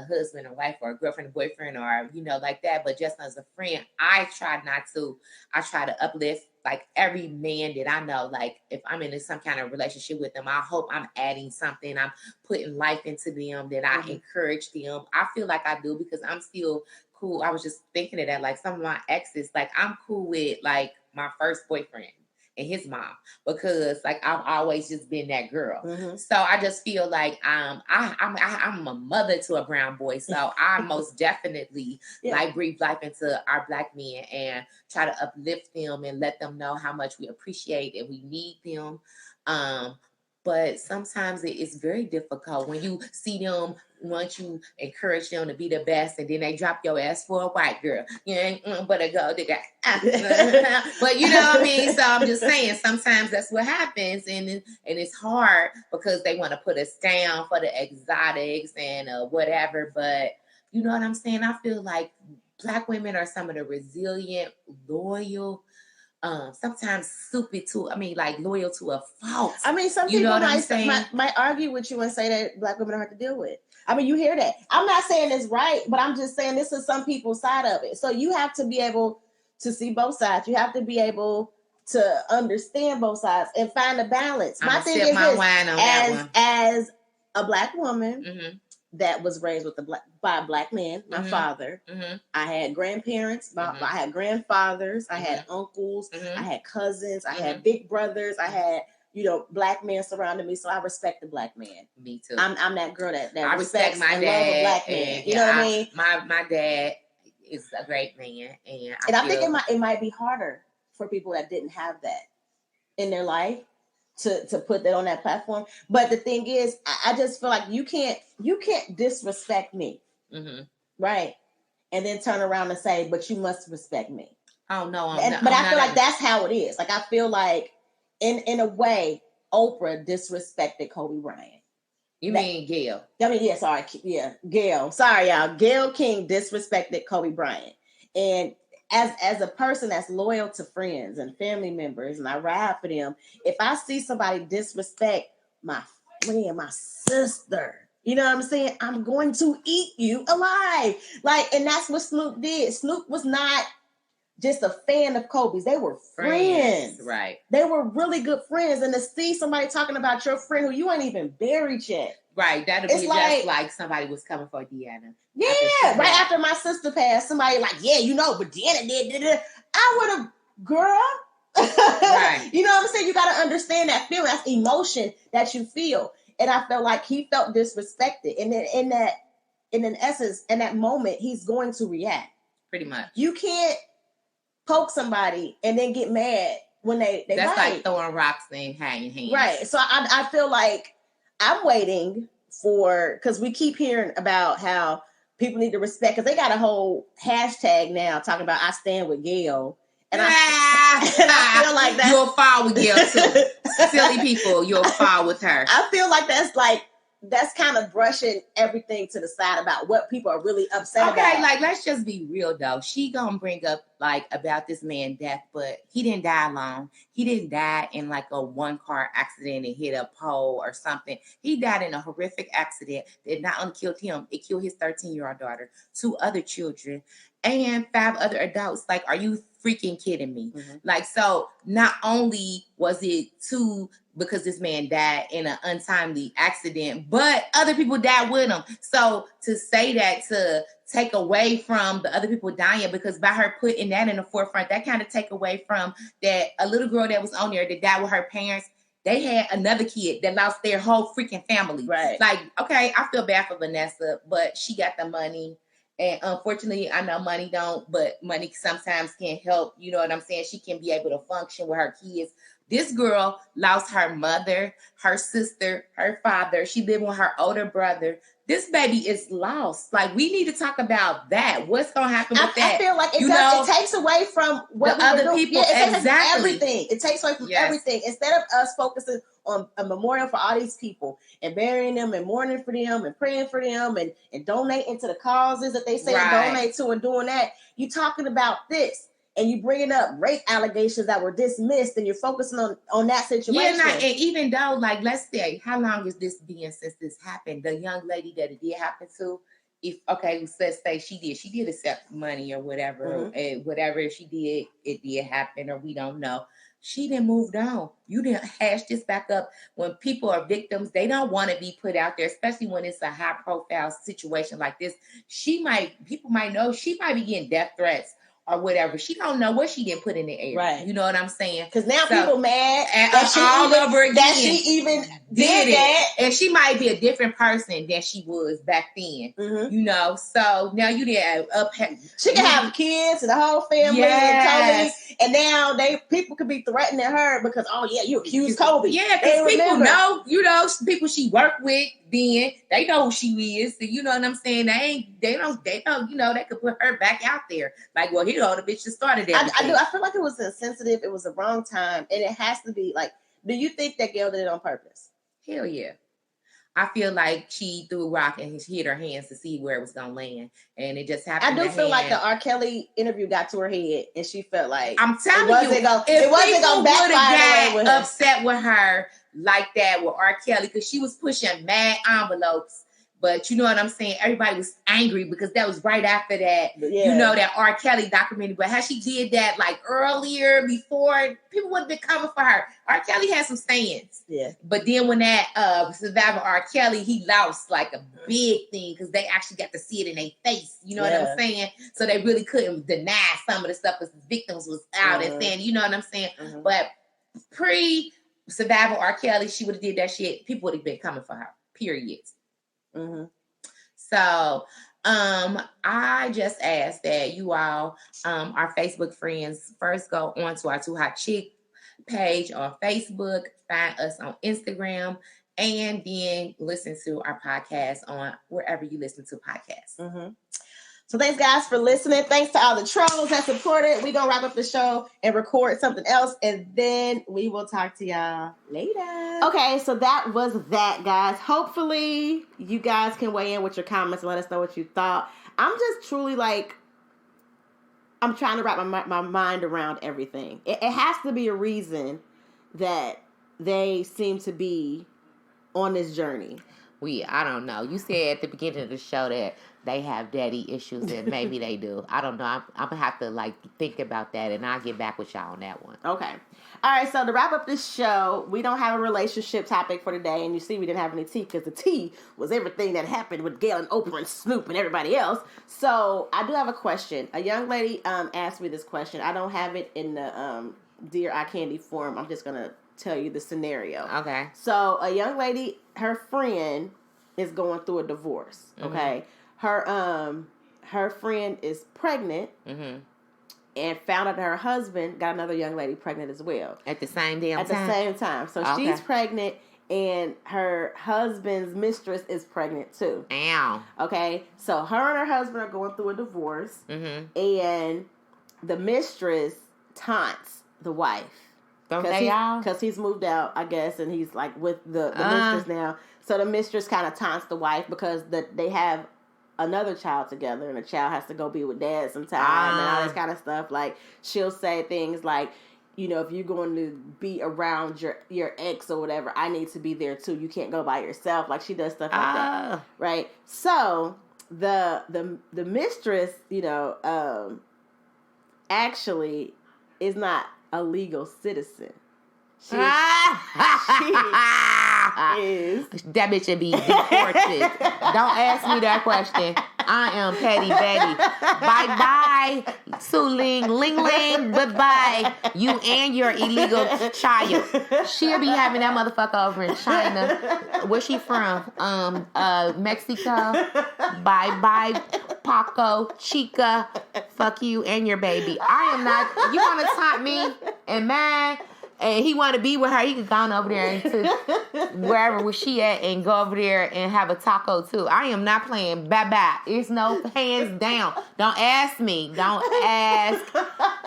husband or wife or a girlfriend or boyfriend or like that, but just as a friend, I try to uplift every man that I know. If I'm in some kind of relationship with them, I hope I'm adding something. I'm putting life into them, that I encourage them. I feel like I do, because I'm still cool. I was just thinking of that, some of my exes, I'm cool with my first boyfriend and his mom, because I've always just been that girl. Mm-hmm. So I just feel like I'm a mother to a brown boy. So I most definitely breathe life into our Black men and try to uplift them and let them know how much we appreciate and we need them. But sometimes it is very difficult when you see them, once you encourage them to be the best, and then they drop your ass for a white girl. You ain't but a gold digger. But you know what I mean? So I'm just saying, sometimes that's what happens, and it's hard because they want to put us down for the exotics and whatever. But you know what I'm saying? I feel like Black women are some of the resilient, loyal, sometimes stupid loyal to a fault. Some people might argue with you and say that Black women don't have to deal with. You hear that. I'm not saying it's right, but I'm just saying this is some people's side of it. So you have to be able to see both sides. You have to be able to understand both sides and find a balance. My thing is this, as a Black woman that was raised by a Black man, my father, I had grandparents, I had grandfathers, I had uncles, I had cousins, I had big brothers, I had Black men surrounding me, so I respect the Black man. Me too. I'm that girl that I respect my dad. Love a Black man. You know what I mean? My dad is a great man, and I think it might be harder for people that didn't have that in their life to put that on that platform. But the thing is, I just feel like you can't disrespect me, right? And then turn around and say, "But you must respect me." Oh no, but I feel like that's how it is. I feel like. In a way, Oprah disrespected Kobe Bryant. You mean Gayle? Gayle. Sorry, y'all. Gayle King disrespected Kobe Bryant. And as a person that's loyal to friends and family members, and I ride for them, if I see somebody disrespect my friend, my sister, you know what I'm saying? I'm going to eat you alive. And that's what Snoop did. Snoop was not just a fan of Kobe's. They were friends. Right. They were really good friends. And to see somebody talking about your friend who you ain't even buried yet. Right. That'd be just like somebody was coming for Deanna. Yeah. Right after my sister passed, somebody but Deanna did. I would have, girl. Right. You know what I'm saying? You got to understand that feeling. That's emotion that you feel. And I felt like he felt disrespected. And then in essence, in that moment, he's going to react. Pretty much. You can't poke somebody and then get mad when they That's bite. like throwing rocks and hanging hands. Right. So I feel like I'm waiting for, because we keep hearing about how people need to respect, because they got a whole hashtag now talking about I stand with Gayle. And I feel like that you'll fall with Gayle too. Silly people, you'll fall with her. I feel like that's kind of brushing everything to the side about what people are really upset about. Okay, like let's just be real though. She gonna bring up like about this man's death, but he didn't die alone. He didn't die in like a one-car accident and hit a pole or something. He died in a horrific accident that not only killed him, it killed his 13-year-old daughter, 2 other children, and 5 other adults. Like, are you freaking kidding me? Mm-hmm. Like, so not only was it 2 because this man died in an untimely accident, but other people died with him. So to say that, to take away from the other people dying, because by her putting that in the forefront, that kind of take away from that a little girl that was on there that died with her parents. They had another kid that lost their whole freaking family. Right. Like, okay, I feel bad for Vanessa, but she got the money. And unfortunately, I know money don't, but money sometimes can help. You know what I'm saying? She can be able to function with her kids. This girl lost her mother, her sister, her father. She lived with her older brother. This baby is lost. Like, we need to talk about that. What's going to happen with that? I feel like it takes away from what the other people. Yeah, it exactly. takes everything. It takes away from everything. Instead of us focusing on a memorial for all these people and burying them and mourning for them and praying for them and donating to the causes that they say to donate to and doing that, you talking about this. And you bringing up rape allegations that were dismissed, and you're focusing on that situation. Yeah, and even though, like, let's say, how long has this been since this happened? The young lady that it did happen to, let's say she did accept money or whatever, and whatever she did, it did happen, or we don't know. She didn't move on. You didn't hash this back up. When people are victims, they don't want to be put out there, especially when it's a high profile situation like this. People might know she might be getting death threats or whatever. She don't know what she didn't put in the air. Right. You know what I'm saying? Because now people mad that she all over again. That she even did that. And she might be a different person than she was back then. Mm-hmm. You know? So now you did she can have kids and the whole family and Kobe. And now people could be threatening her because, oh yeah, you accused Kobe. Yeah, because people know, people she worked with then, they know who she is. So you know what I'm saying? They don't, they could put her back out there. Like, well, the bitch just started everything. I feel like it was insensitive. It was the wrong time. And it has to be like, do you think that Gayle did it on purpose? Hell yeah. I feel like she threw a rock and she hit her hands to see where it was going to land. And it just happened. I do feel like the R. Kelly interview got to her head and she felt like I'm telling you, it wasn't going to backfire. Upset with her like that with R. Kelly because she was pushing mad envelopes. But you know what I'm saying? Everybody was angry because that was right after that, that R. Kelly documentary. But how she did that like earlier, before, people wouldn't have been coming for her. R. Kelly had some stands. Yeah. But then when that survivor R. Kelly, he lost like a big thing because they actually got to see it in their face. You know what I'm saying? So they really couldn't deny some of the stuff because the victims was out and saying, you know what I'm saying? Mm-hmm. But pre-survivor R. Kelly, she would have did that shit. People would have been coming for her. Period. Mm-hmm. So, I just ask that you all, our Facebook friends, first go on to our Too Hot Chick page on Facebook, find us on Instagram, and then listen to our podcast on wherever you listen to podcasts. Mm-hmm. So thanks, guys, for listening. Thanks to all the trolls that supported. We're going to wrap up the show and record something else, and then we will talk to y'all later. Okay, so that was that, guys. Hopefully, you guys can weigh in with your comments and let us know what you thought. I'm just truly I'm trying to wrap my mind around everything. It has to be a reason that they seem to be on this journey. I don't know. You said at the beginning of the show that they have daddy issues, and maybe they do. I don't know. I'm going to have to, think about that, and I'll get back with y'all on that one. Okay. All right, so to wrap up this show, we don't have a relationship topic for today, and you see we didn't have any tea, because the tea was everything that happened with Gayle and Oprah and Snoop and everybody else. So I do have a question. A young lady asked me this question. I don't have it in the Dear Eye Candy form. I'm just going to tell you the scenario. Okay. So a young lady, her friend is going through a divorce. Okay. Her friend is pregnant. And found out that her husband got another young lady pregnant as well. At the same damn time? At the same time. So she's pregnant, and her husband's mistress is pregnant too. Ow. Okay? So her and her husband are going through a divorce, and the mistress taunts the wife. Don't they all? Because he's moved out, I guess, and he's like with the mistress now. So the mistress kind of taunts the wife because they have another child together, and the child has to go be with dad sometime and all this kind of stuff. Like, she'll say things like, you know, if you're going to be around your ex or whatever, I need to be there too. You can't go by yourself. Like, she does stuff like that, right? So the mistress, you know, actually is not a legal citizen. She is. That bitch should be deported. Don't ask me that question. I am Petty Betty. Bye-bye, Su-Ling, Ling-Ling, goodbye. You and your illegal child. She'll be having that motherfucker over in China. Where's she from? Mexico. Bye-bye, Paco, Chica. Fuck you and your baby. I am not. You want to taunt me and mine? And he want to be with her, he could go on over there to wherever where she at and go over there and have a taco too. I am not playing bye-bye. It's no hands down. Don't ask me. Don't ask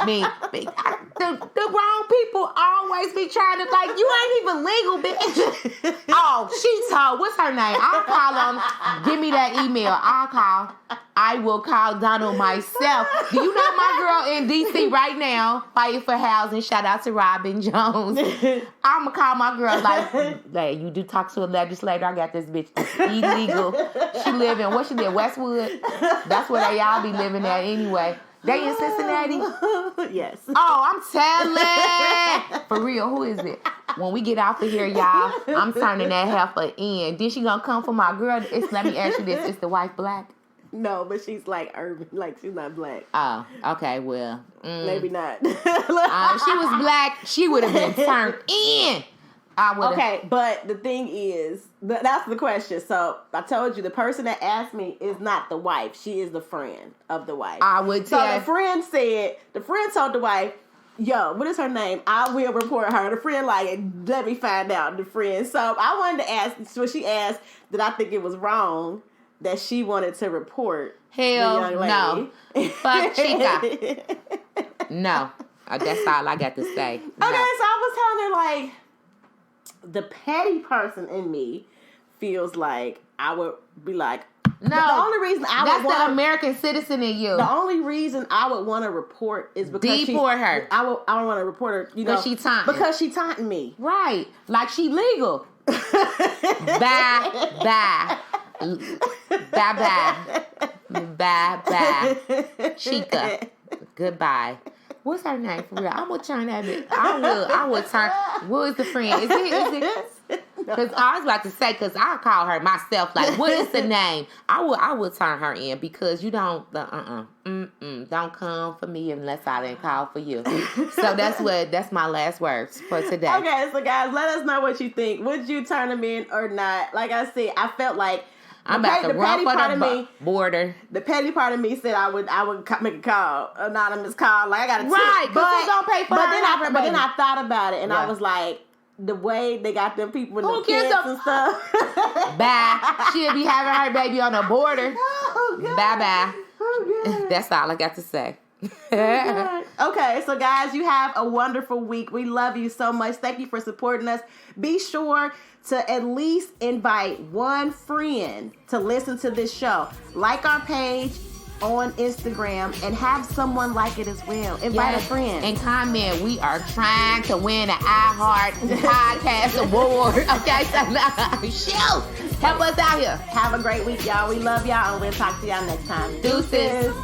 me. The wrong people always be trying to, like, you ain't even legal, bitch. Oh, she told, what's her name? I'll call them. Give me that email. I'll call. I will call Donald myself. Do you know my girl in D.C. right now fighting for housing? Shout out to Robin Jones. I'm going to call my girl like, you do talk to a legislator. I got this bitch that's illegal. She live in, what she live, Westwood? That's where they all be living at anyway. They in Cincinnati? Yes. Oh, I'm telling. For real, who is it? When we get off of here, y'all, I'm turning that heifer in. Then she going to come for my girl. Let me ask you this. Is the wife black? No, but she's like urban. Like, she's not black. Oh, okay, well. Maybe not. If she was black, she would have been turned in. Okay, but the thing is, that's the question. So, I told you, the person that asked me is not the wife. She is the friend of the wife. I would tell. So, the friend told the wife, yo, what is her name? I will report her. The friend let me find out, the friend. So, I wanted to ask, so she asked, did I think it was wrong that she wanted to report the young lady? No. Fuck Chica. No. That's all I got to say. No. Okay, so I was telling her, like, the petty person in me feels like I would be like, no. The only reason that's the American citizen in you. The only reason I would want to report is because deport her. I don't want to report her, you know, she taunting. Because she taunting me. Right. Like she legal. Bye. Bye. Chica. Goodbye. What's her name for real? I'm gonna turn that bitch. I will turn. What is the friend? Is it? Because I was about to say, because I'll call her myself. Like, what is the name? I will turn her in because you don't. Don't come for me unless I didn't call for you. So that's my last words for today. Okay, so guys, let us know what you think. Would you turn them in or not? Like I said, I felt like I'm about to run for the border. The petty part of me said I would make a call, anonymous call. Like, I got to right, because don't pay for her. But then I thought about it, and I was like, the way they got them people in the kids and stuff. Bye. She'll be having her baby on the border. Oh, God. Bye. Oh, that's all I got to say. Okay, so guys, you have a wonderful week. We love you so much. Thank you for supporting us. Be sure to at least invite one friend to listen to this show. Like our page on Instagram and have someone like it as well. Invite a friend. And comment. We are trying to win an iHeart Podcast Award. Okay, so shoot. Help us out here. Have a great week, y'all. We love y'all, and we'll talk to y'all next time. Deuces.